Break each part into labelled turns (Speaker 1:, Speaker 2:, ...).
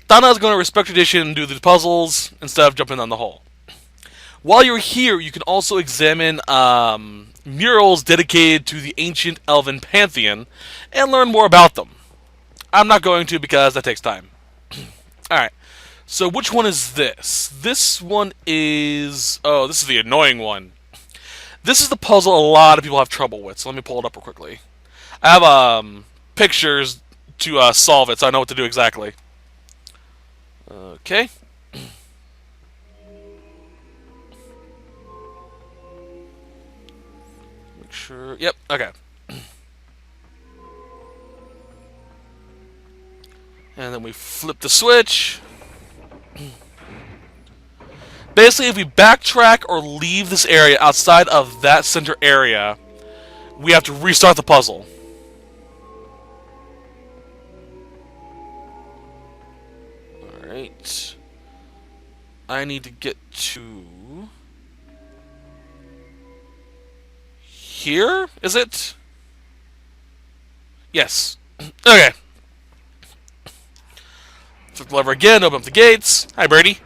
Speaker 1: Dana's going to respect tradition and do the puzzles instead of jumping down the hole. While you're here, you can also examine murals dedicated to the ancient elven pantheon and learn more about them. I'm not going to because that takes time. Alright, so which one is this? This one is. Oh, this is the annoying one. This is the puzzle a lot of people have trouble with, so let me pull it up real quickly. I have pictures to solve it, so I know what to do exactly. Okay. Make sure. Yep, okay. And then we flip the switch. Basically, if we backtrack or leave this area outside of that center area, we have to restart the puzzle. Alright. I need to get to... here? Is it? Yes. Okay. Flip the lever again, open up the gates. Hi, Brady.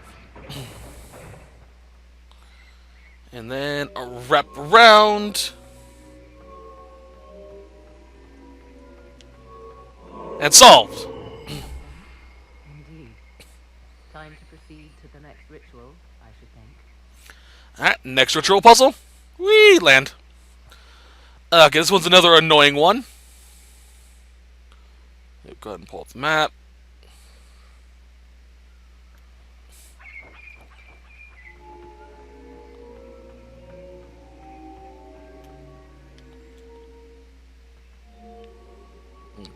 Speaker 1: And then a wrap around. And solved.
Speaker 2: Indeed. Time to proceed to the next ritual, I should think.
Speaker 1: Alright, next ritual puzzle. Whee, land. Okay, this one's another annoying one. Go ahead and pull up the map.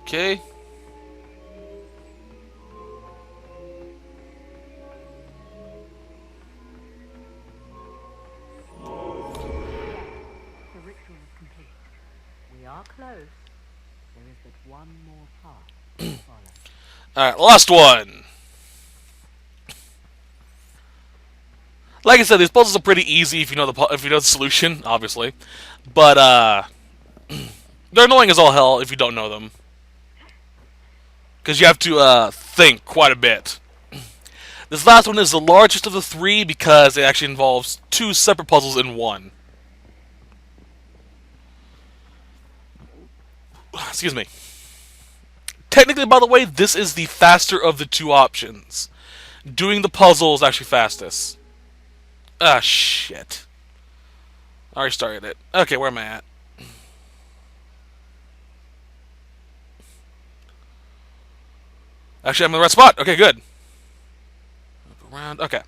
Speaker 1: Okay.
Speaker 2: The ritual is complete. We are close. There is but one more path to follow.
Speaker 1: Alright, last one. Like I said, these puzzles are pretty easy if you know the solution, obviously. But they're annoying as all hell if you don't know them, because you have to think quite a bit. This last one is the largest of the three because it actually involves two separate puzzles in one. Excuse me. Technically, by the way, this is the faster of the two options. Doing the puzzle is actually fastest. Ah, shit. I already started it. Okay, where am I at? Actually, I'm in the right spot. Okay, good. Around. Okay.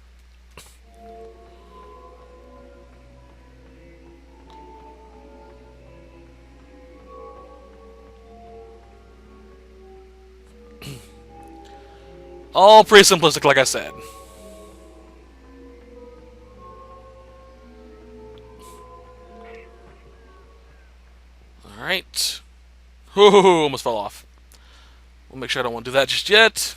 Speaker 1: All pretty simplistic, like I said. Alright. Ooh, almost fell off. We'll make sure I don't want to do that just yet.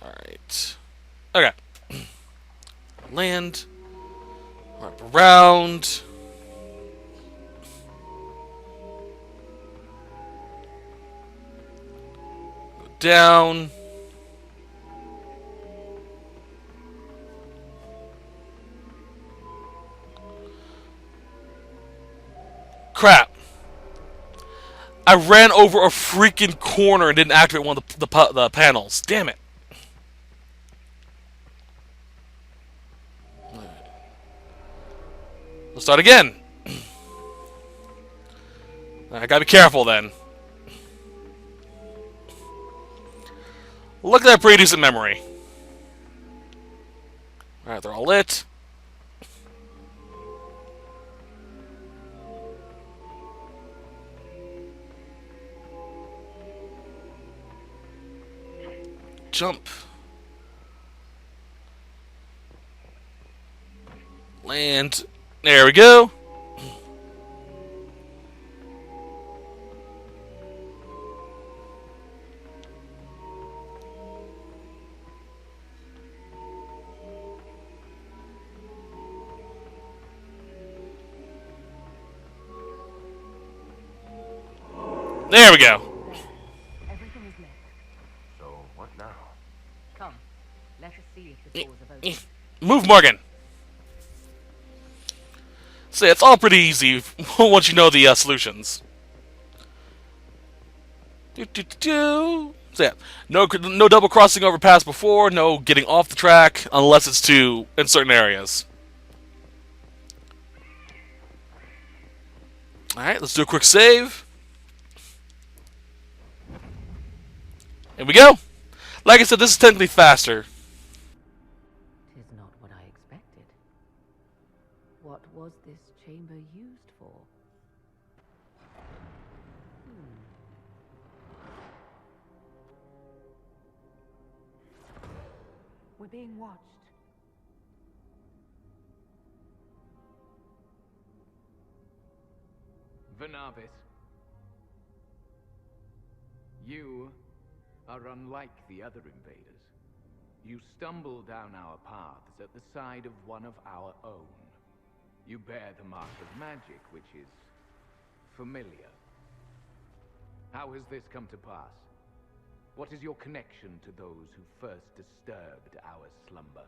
Speaker 1: Alright. Okay. Land. Wrap around. Go down. Crap. I ran over a freaking corner and didn't activate one of the panels. Damn it. Let's start again. I gotta be careful then. Look at that pretty decent memory. Alright, they're all lit. Jump. Land. There we go. There we go.
Speaker 2: There. Everything is lit.
Speaker 3: So, what now?
Speaker 2: Come, let us see if the doors have opened.
Speaker 1: Move, Morgan. So it's all pretty easy once you know the solutions. So yeah, no double crossing overpass before, no getting off the track unless it's to in certain areas. All right, let's do a quick save. Here we go. Like I said, this is technically faster.
Speaker 2: 'Tis not what I expected. What was this chamber used for? We're being watched.
Speaker 4: Vernavis, you are unlike the other invaders. You stumble down our paths at the side of one of our own. You bear the mark of magic, which is familiar. How has this come to pass? What is your connection to those who first disturbed our slumber?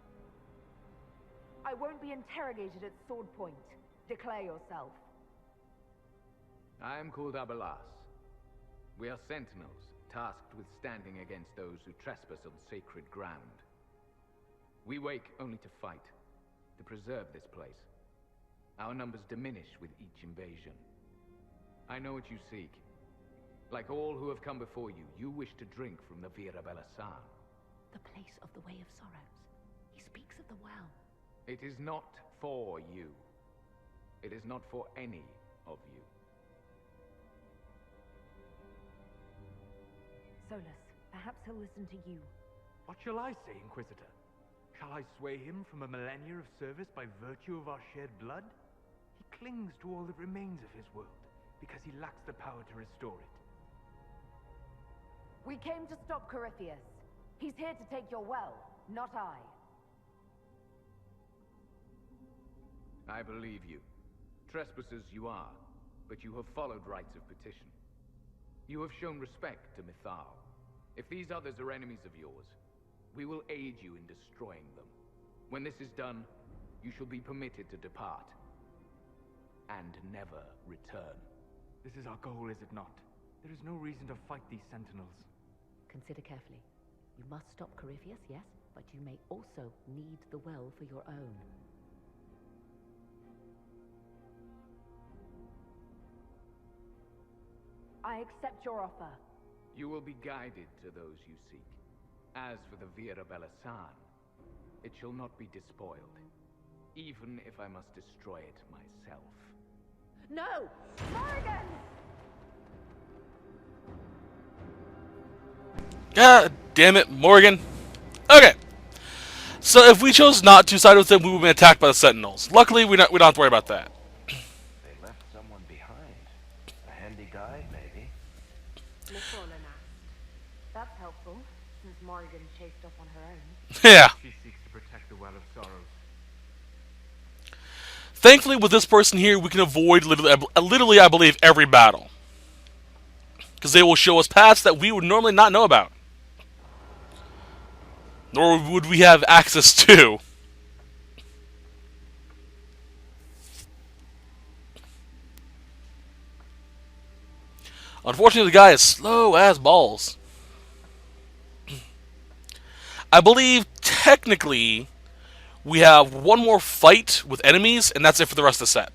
Speaker 5: I won't be interrogated at sword point. Declare yourself.
Speaker 4: I am called Abelas. We are sentinels, tasked with standing against those who trespass on sacred ground. We wake only to fight, to preserve this place. Our numbers diminish with each invasion. I know what you seek. Like all who have come before you, you wish to drink from the Vira Belasan.
Speaker 2: The place of the Way of Sorrows. He speaks of the well.
Speaker 4: It is not for you. It is not for any of you.
Speaker 5: Solus, perhaps he'll listen to you.
Speaker 6: What shall I say, Inquisitor? Shall I sway him from a millennia of service by virtue of our shared blood? He clings to all that remains of his world, because he lacks the power to restore it.
Speaker 5: We came to stop Corypheus. He's here to take your well, not I.
Speaker 4: I believe you. Trespassers you are, but you have followed rites of petition. You have shown respect to Mythal. If these others are enemies of yours, we will aid you in destroying them. When this is done, you shall be permitted to depart. And never return.
Speaker 6: This is our goal, is it not? There is no reason to fight these sentinels.
Speaker 2: Consider carefully. You must stop Corypheus, yes, but you may also need the well for your own.
Speaker 5: I accept your offer.
Speaker 4: You will be guided to those you seek. As for the Vira Belasan, it shall not be despoiled, even if I must destroy it myself.
Speaker 2: No!
Speaker 5: Morrigan!
Speaker 1: God damn it, Morgan. Okay. So if we chose not to side with them, we would have been attacked by the Sentinels. Luckily, we don't have to worry about that.
Speaker 3: They left someone behind. A handy guy, maybe.
Speaker 5: Nicola asked. That's helpful, since Morrigan chased off on her own.
Speaker 1: Yeah.
Speaker 6: She seeks to protect the Well of Sorrows.
Speaker 1: Thankfully, with this person here, we can avoid literally, I believe, every battle. Because they will show us paths that we would normally not know about. Nor would we have access to. Unfortunately, the guy is slow as balls. I believe, technically, we have one more fight with enemies, and that's it for the rest of the set.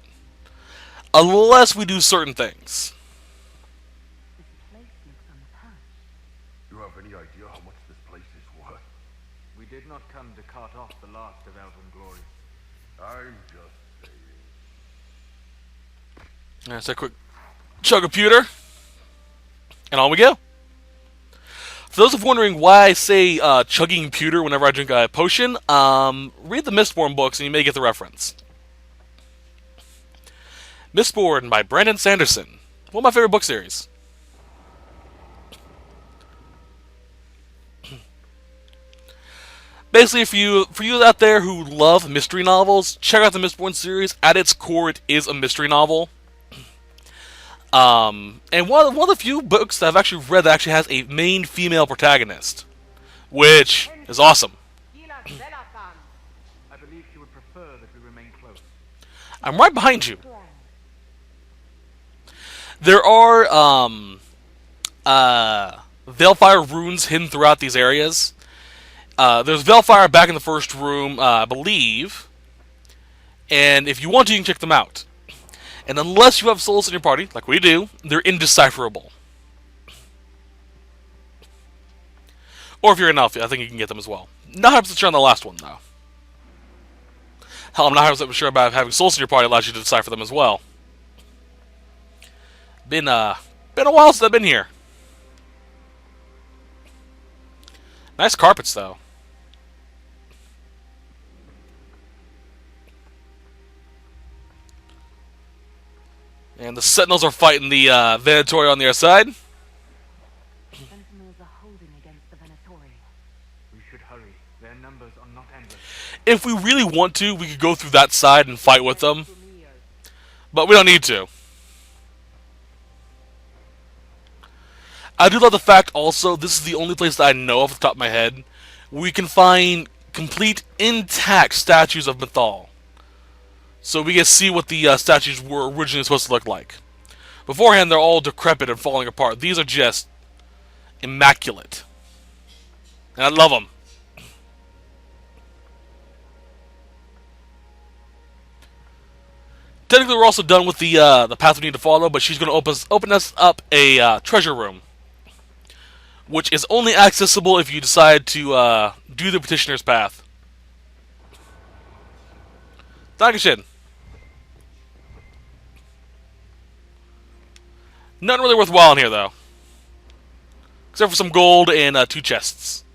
Speaker 1: Unless we do certain things.
Speaker 2: This place looks untouched.
Speaker 3: You have any idea how much this place is worth?
Speaker 6: We did not come to cut off the last of Elven glory.
Speaker 3: I'm just saying.
Speaker 1: That's a quick chug of pewter. And on we go. For those of wondering why I say chugging pewter whenever I drink a potion, read the Mistborn books and you may get the reference. Mistborn by Brandon Sanderson. One of my favorite book series. Basically, for you out there who love mystery novels, check out the Mistborn series. At its core, it is a mystery novel. And one of the few books that I've actually read that actually has a main female protagonist, which is awesome.
Speaker 6: I believe he would prefer that we remain close.
Speaker 1: I'm right behind you. There are Veilfire runes hidden throughout these areas. There's Veilfire back in the first room, I believe. And if you want to, you can check them out. And unless you have souls in your party, like we do, they're indecipherable. Or if you're an elf, I think you can get them as well. Not 100% sure on the last one, though. Hell, I'm not 100% sure about having souls in your party allows you to decipher them as well. Been a while since I've been here. Nice carpets, though. And the Sentinels are fighting the Venatori on the other side.
Speaker 2: Sentinels are holding against the Venatori.
Speaker 6: We should hurry. Their numbers are not endless.
Speaker 1: If we really want to, we could go through that side and fight with them. But we don't need to. I do love the fact also, this is the only place that I know off the top of my head, we can find complete intact statues of Mythal. So we can see what the statues were originally supposed to look like. Beforehand, they're all decrepit and falling apart. These are just immaculate. And I love them. Technically, we're also done with the path we need to follow, but she's going to open us up a treasure room, which is only accessible if you decide to do the Petitioner's Path. Dankeschön. Nothing really worthwhile in here, though. Except for some gold and 2 chests.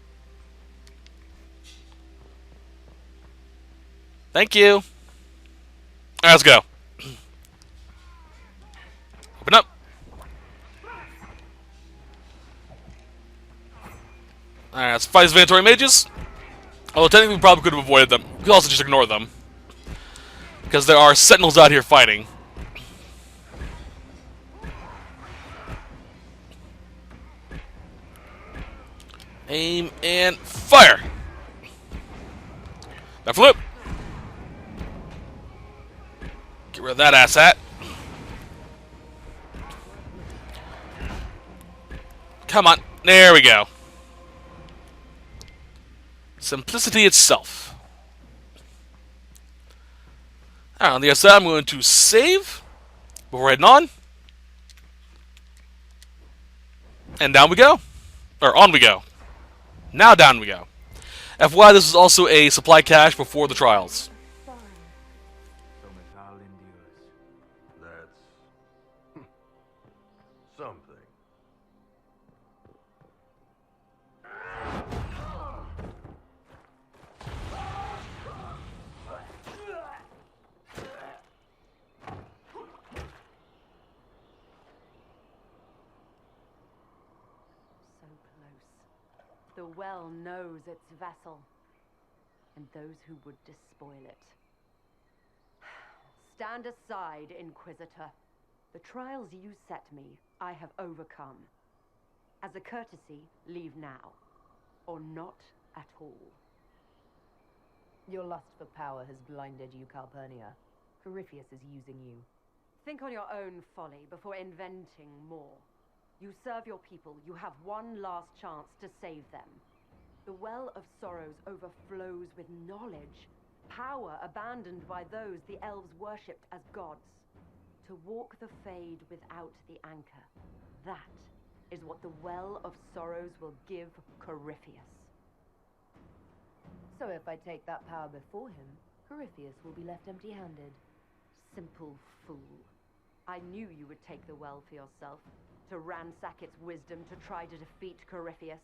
Speaker 1: Thank you. Alright, let's go. Open up. Alright, let's fight these Venatori mages. Although technically we probably could have avoided them. We could also just ignore them. Because there are Sentinels out here fighting. Aim and fire! Back flip! Get rid of that asshat. Come on. There we go. Simplicity itself. Alright, on the other side, I'm going to save before heading on. And down we go. Or on we go. Now down we go. FYI, this is also a supply cache before the trials.
Speaker 6: So Mythal endures.
Speaker 3: That's something.
Speaker 2: So close. The well knows its vessel, and those who would despoil it. Stand aside, Inquisitor. The trials you set me, I have overcome. As a courtesy, leave now. Or not at all.
Speaker 5: Your lust for power has blinded you, Calpurnia. Corypheus is using you.
Speaker 2: Think on your own folly before inventing more. You serve your people. You have one last chance to save them. The Well of Sorrows overflows with knowledge. Power abandoned by those the elves worshipped as gods. To walk the Fade without the anchor. That is what the Well of Sorrows will give Corypheus.
Speaker 5: So if I take that power before him, Corypheus will be left empty-handed.
Speaker 2: Simple fool. I knew you would take the well for yourself, to ransack its wisdom to try to defeat Corypheus.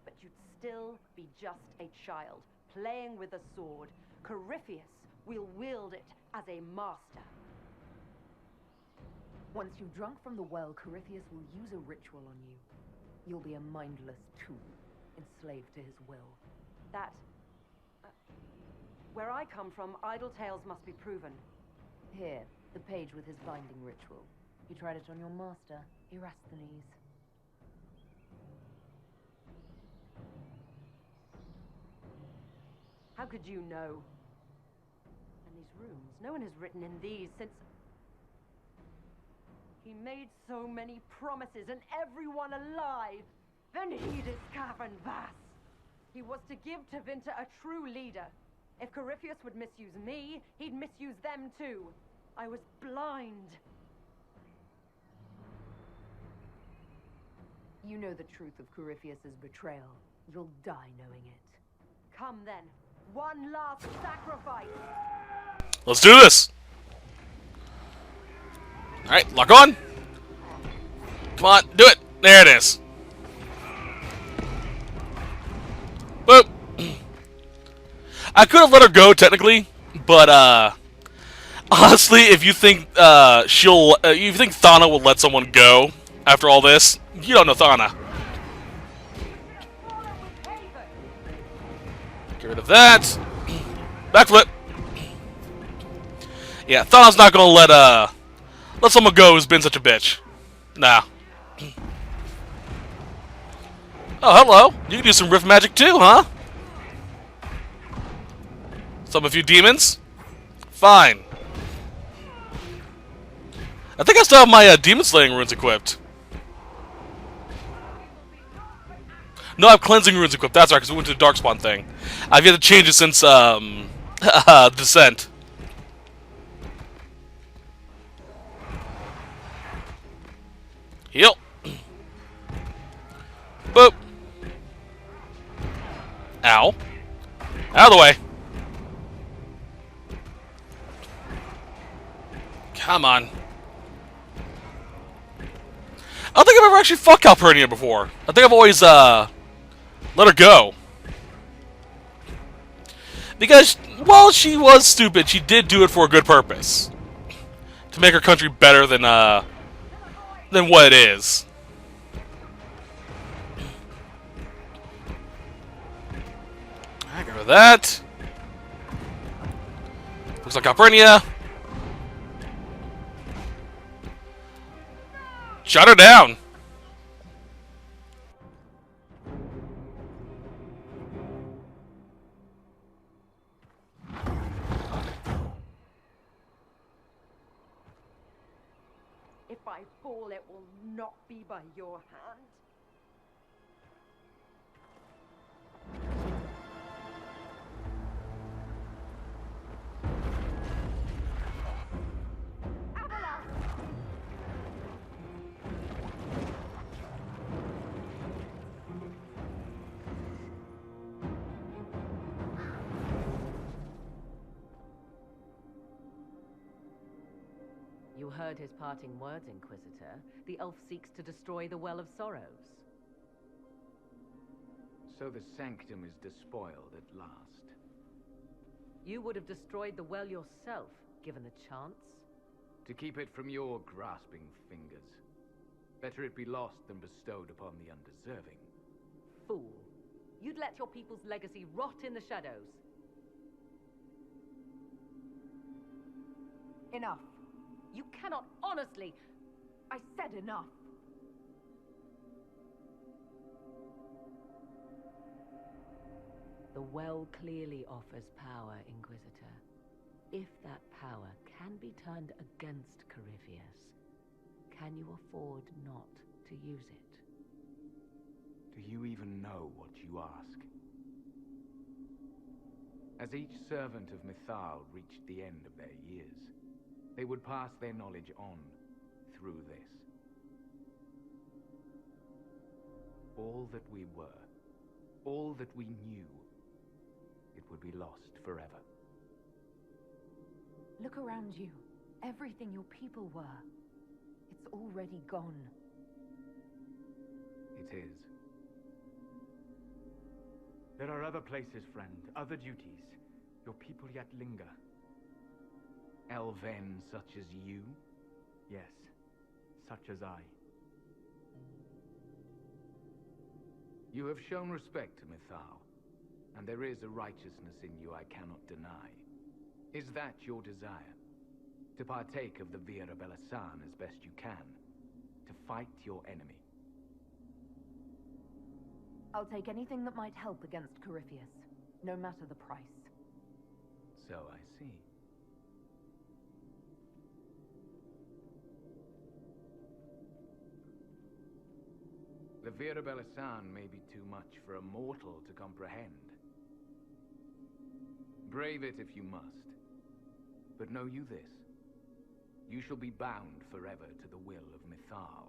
Speaker 2: But you'd still be just a child, playing with a sword. Corypheus will wield it as a master.
Speaker 5: Once you've drunk from the well, Corypheus will use a ritual on you. You'll be a mindless tool, enslaved to his will.
Speaker 2: That... where I come from, idle tales must be proven.
Speaker 5: Here, the page with his binding ritual. You tried it on your master, Erasthenes.
Speaker 2: How could you know? And these runes, no one has written in these since... He made so many promises and everyone alive. Venhedis Cavern Vas. He was to give Tevinter a true leader. If Corypheus would misuse me, he'd misuse them too. I was blind.
Speaker 5: You know the truth of Corypheus's betrayal. You'll die knowing it.
Speaker 2: Come then. One last sacrifice.
Speaker 1: Let's do this! Alright, lock on! Come on, do it! There it is! Boop! I could have let her go, technically, but, honestly, if you think, if you think Thana will let someone go after all this, you don't know Thana. Get rid of that. Backflip. Yeah, Thana's not gonna let someone go who's been such a bitch. Nah. Oh, hello. You can do some rift magic too, huh? Summon a few demons? Fine. I think I still have my demon slaying runes equipped. No, I have cleansing runes equipped. That's right, because we went to the Darkspawn thing. I've yet to change it since Descent. Heal. Boop. Ow. Out of the way. Come on. I don't think I've ever actually fucked Calpurnia before. I think I've always, let her go. Because, while she was stupid, she did do it for a good purpose. To make her country better than what it is. I got rid of that. Looks like Calpurnia. Shut her down.
Speaker 2: If I fall, it will not be by your hand.
Speaker 7: You heard his parting words, Inquisitor. The elf seeks to destroy the Well of Sorrows.
Speaker 4: So the sanctum is despoiled at last.
Speaker 7: You would have destroyed the well yourself, given the chance.
Speaker 4: To keep it from your grasping fingers. Better it be lost than bestowed upon the undeserving.
Speaker 7: Fool. You'd let your people's legacy rot in the shadows.
Speaker 5: Enough.
Speaker 7: You cannot honestly...
Speaker 5: I said enough.
Speaker 7: The well clearly offers power, Inquisitor. If that power can be turned against Corypheus, can you afford not to use it?
Speaker 4: Do you even know what you ask? As each servant of Mythal reached the end of their years, they would pass their knowledge on through this. All that we were, all that we knew, it would be lost forever.
Speaker 5: Look around you. Everything your people were. It's already gone.
Speaker 4: It is.
Speaker 6: There are other places, friend, other duties. Your people yet linger.
Speaker 4: Elven such as you?
Speaker 6: Yes, such as I.
Speaker 4: You have shown respect to Mythal, and there is a righteousness in you I cannot deny. Is that your desire? To partake of the Vira Belasan as best you can. To fight your enemy.
Speaker 5: I'll take anything that might help against Corypheus, no matter the price.
Speaker 4: So I see. The Vira Belasan may be too much for a mortal to comprehend. Brave it if you must. But know you this. You shall be bound forever to the will of Mythal.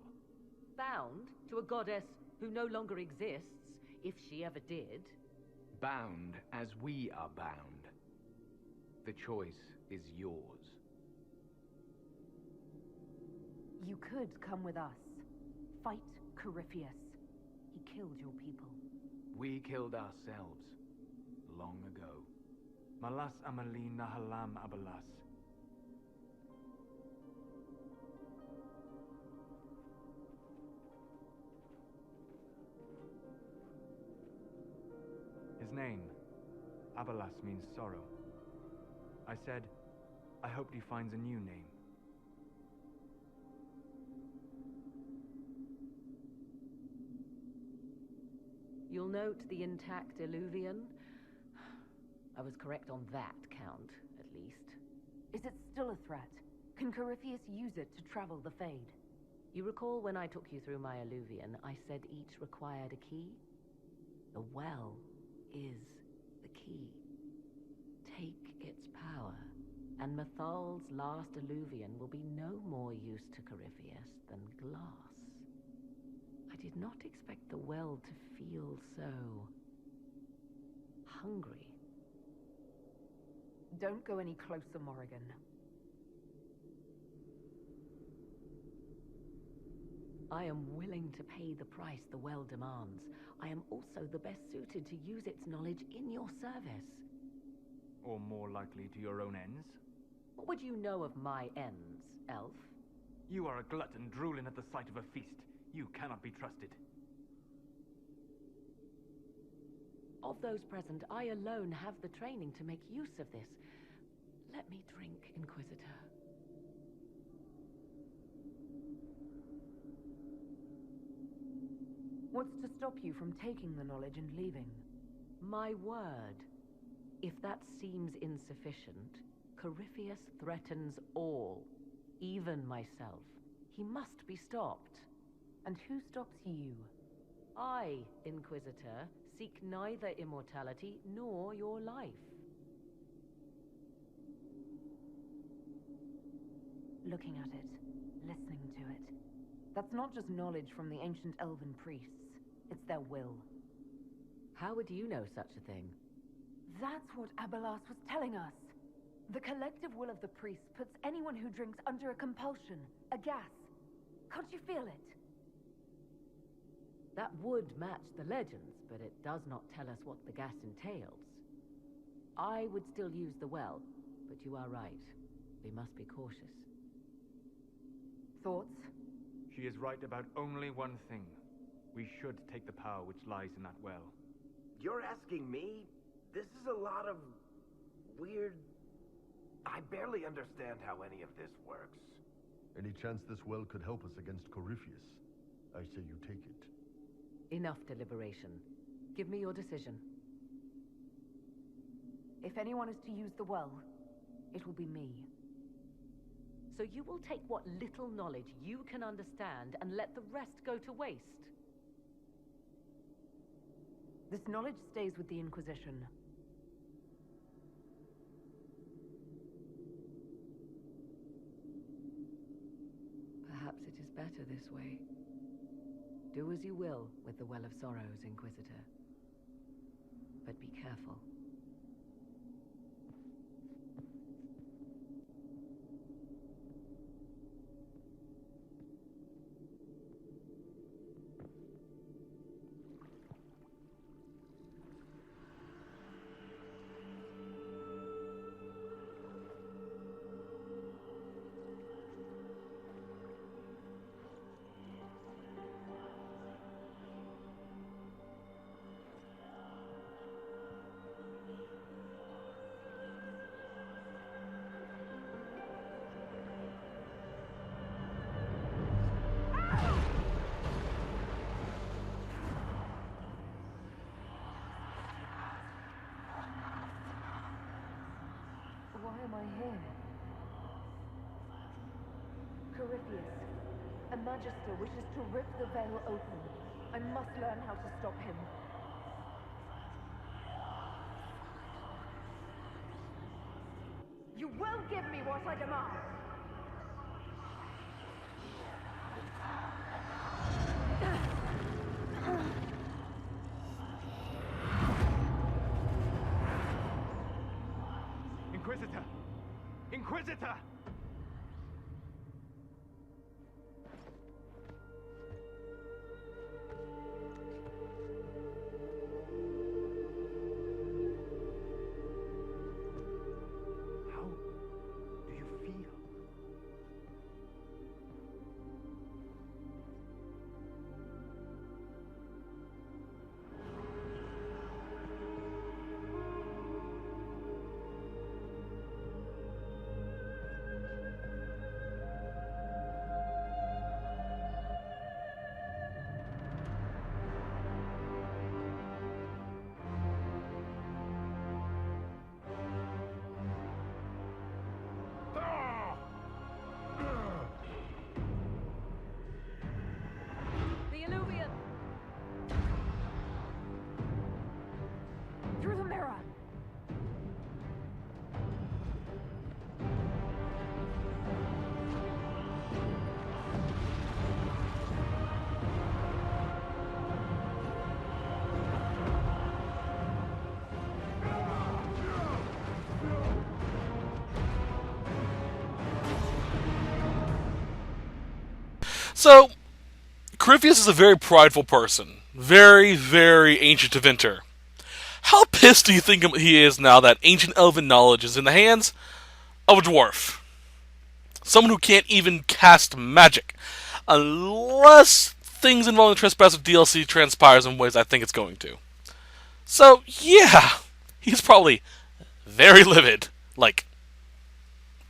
Speaker 7: Bound to a goddess who no longer exists, if she ever did.
Speaker 4: Bound as we are bound. The choice is yours.
Speaker 5: You could come with us. Fight Corypheus. He killed your people.
Speaker 4: We killed ourselves. Long ago.
Speaker 6: Malas Amalin Nahalam Abalas. His name, Abalas, means sorrow. I said, I hoped he finds a new name.
Speaker 7: You'll note the intact Illuvian. I was correct on that count, at least.
Speaker 5: Is it still a threat? Can Corypheus use it to travel the Fade?
Speaker 7: You recall when I took you through my Illuvian, I said each required a key? The well is the key. Take its power, and Mythal's last Illuvian will be no more use to Corypheus than glass. I did not expect the well to feel so hungry.
Speaker 5: Don't go any closer, Morrigan.
Speaker 7: I am willing to pay the price the well demands. I am also the best suited to use its knowledge in your service.
Speaker 6: Or more likely to your own ends?
Speaker 7: What would you know of my ends, elf?
Speaker 6: You are a glutton drooling at the sight of a feast. You cannot be trusted.
Speaker 7: Of those present, I alone have the training to make use of this. Let me drink, Inquisitor.
Speaker 5: What's to stop you from taking the knowledge and leaving?
Speaker 7: My word. If that seems insufficient, Corypheus threatens all, even myself. He must be stopped.
Speaker 5: And who stops you?
Speaker 7: I, Inquisitor, seek neither immortality nor your life.
Speaker 5: Looking at it, listening to it. That's not just knowledge from the ancient elven priests. It's their will.
Speaker 7: How would you know such a thing?
Speaker 5: That's what Abalas was telling us. The collective will of the priests puts anyone who drinks under a compulsion, a gas. Can't you feel it?
Speaker 7: That would match the legends, but it does not tell us what the gas entails. I would still use the well, but you are right. We must be cautious.
Speaker 5: Thoughts?
Speaker 6: She is right about only one thing. We should take the power which lies in that well.
Speaker 3: You're asking me? This is a lot of weird... I barely understand how any of this works.
Speaker 8: Any chance this well could help us against Corypheus? I say you take it.
Speaker 7: Enough deliberation. Give me your decision.
Speaker 5: If anyone is to use the well, it will be me.
Speaker 7: So you will take what little knowledge you can understand and let the rest go to waste?
Speaker 5: This knowledge stays with the Inquisition.
Speaker 7: Perhaps it is better this way. Do as you will with the Well of Sorrows, Inquisitor. But be careful.
Speaker 5: here. Corypheus, a magister wishes to rip the veil open. I must learn how to stop him. You will give me what I demand!
Speaker 6: Inquisitor! Inquisitor! How do you feel?
Speaker 5: The Illuvian! Through the mirror!
Speaker 1: So, Corypheus is a very prideful person. Very, very ancient inventor. How pissed do you think he is now that ancient elven knowledge is in the hands of a dwarf? Someone who can't even cast magic. Unless things involving the Trespass of DLC transpires in ways I think it's going to. So, yeah, he's probably very livid. Like,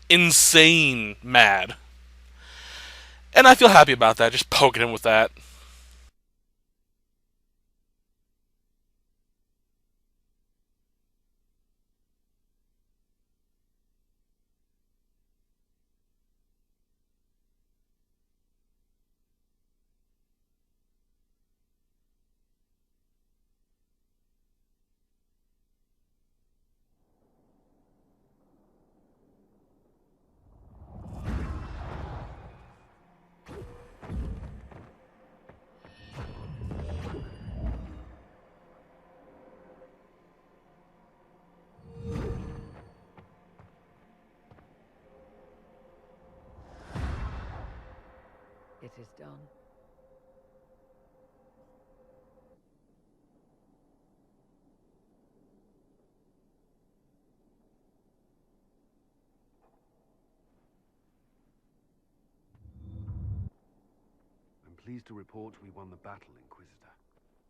Speaker 1: insane mad. And I feel happy about that, just poking him with that.
Speaker 7: It is done.
Speaker 9: I'm pleased to report we won the battle, Inquisitor.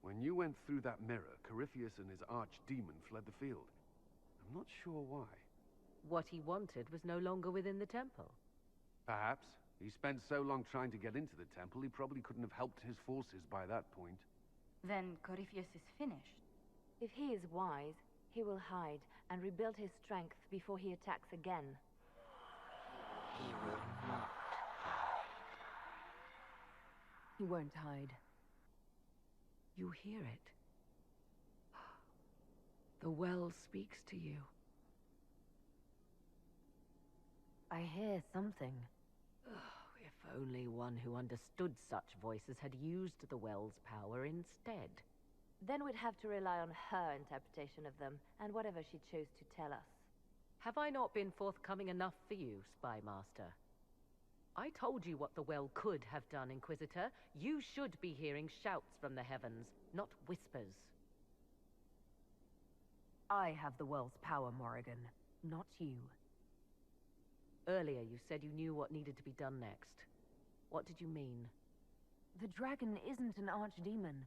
Speaker 9: When you went through that mirror, Corypheus and his archdemon fled the field. I'm not sure why.
Speaker 7: What he wanted was no longer within the temple.
Speaker 9: Perhaps. He spent so long trying to get into the temple, he probably couldn't have helped his forces by that point.
Speaker 10: Then Corypheus is finished.
Speaker 5: If he is wise, he will hide and rebuild his strength before he attacks again.
Speaker 7: He will not.
Speaker 5: He won't hide.
Speaker 7: You hear it. The well speaks to you.
Speaker 5: I hear something.
Speaker 7: If only one who understood such voices had used the well's power instead.
Speaker 5: Then we'd have to rely on her interpretation of them, and whatever she chose to tell us.
Speaker 7: Have I not been forthcoming enough for you, Spy Master? I told you what the well could have done, Inquisitor. You should be hearing shouts from the heavens, not whispers.
Speaker 5: I have the well's power, Morrigan, not you.
Speaker 7: Earlier you said you knew what needed to be done next. What did you mean?
Speaker 5: The dragon isn't an archdemon.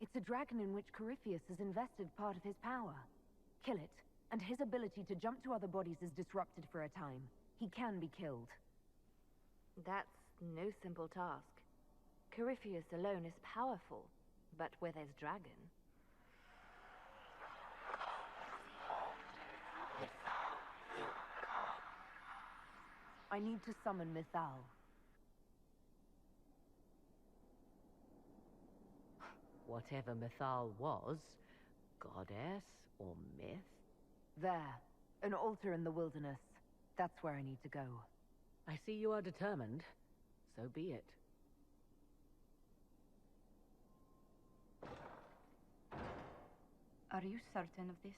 Speaker 5: It's a dragon in which Corypheus has invested part of his power. Kill it, and his ability to jump to other bodies is disrupted for a time. He can be killed.
Speaker 10: That's no simple task. Corypheus alone is powerful, but where there's dragon...
Speaker 5: I need to summon Mythal.
Speaker 7: Whatever Mythal was, goddess or myth?
Speaker 5: There. An altar in the wilderness. That's where I need to go.
Speaker 7: I see you are determined. So be it.
Speaker 10: Are you certain of this?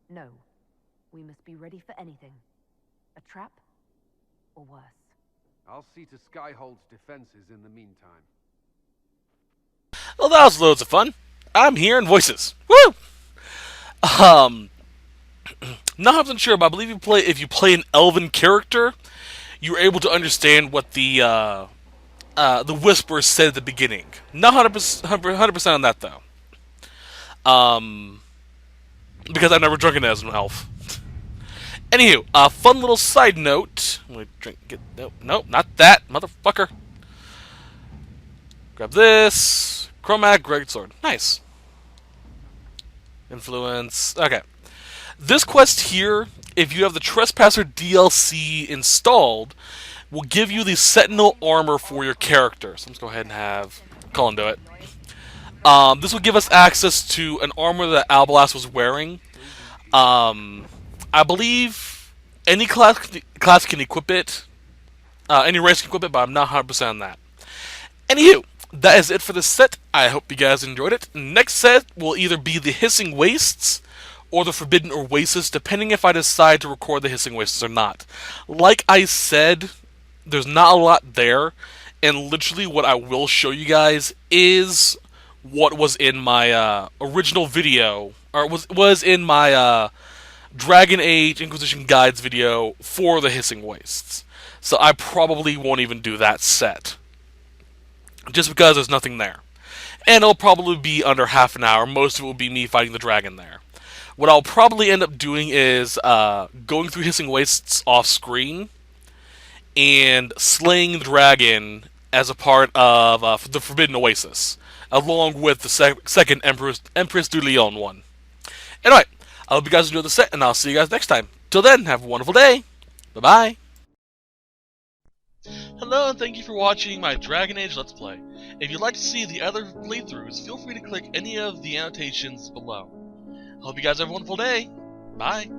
Speaker 5: No. We must be ready for anything. A trap? Or worse.
Speaker 9: I'll see to Skyhold's defenses in the meantime.
Speaker 1: Well, that was loads of fun. I'm hearing voices. Woo! Not 100% sure, but I believe if you play an elven character, you're able to understand what the whisper said at the beginning. Not 100% on that though. Because I've never drunk it as an elf. Anywho, fun little side note. I'm gonna nope, not that, motherfucker. Grab this. Chromatic Greatsword. Nice. Influence. Okay. This quest here, if you have the Trespasser DLC installed, will give you the Sentinel armor for your character. So let's go ahead and have Colin do it. This will give us access to an armor that Albalas was wearing. I believe any class can equip it. Any race can equip it, but I'm not 100% on that. Anywho, that is it for this set. I hope you guys enjoyed it. Next set will either be the Hissing Wastes or the Forbidden Oasis, depending if I decide to record the Hissing Wastes or not. Like I said, there's not a lot there, and literally what I will show you guys is what was in my original video, or was in my Dragon Age Inquisition Guides video for the Hissing Wastes. So I probably won't even do that set, just because there's nothing there. And it'll probably be under half an hour. Most of it will be me fighting the dragon there. What I'll probably end up doing is going through Hissing Wastes off screen and slaying the dragon as a part of the Forbidden Oasis, along with the second Empress du Lion one. Anyway, I hope you guys enjoyed the set, and I'll see you guys next time. Till then, have a wonderful day. Bye-bye. Hello, and thank you for watching my Dragon Age Let's Play. If you'd like to see the other playthroughs, feel free to click any of the annotations below. Hope you guys have a wonderful day. Bye.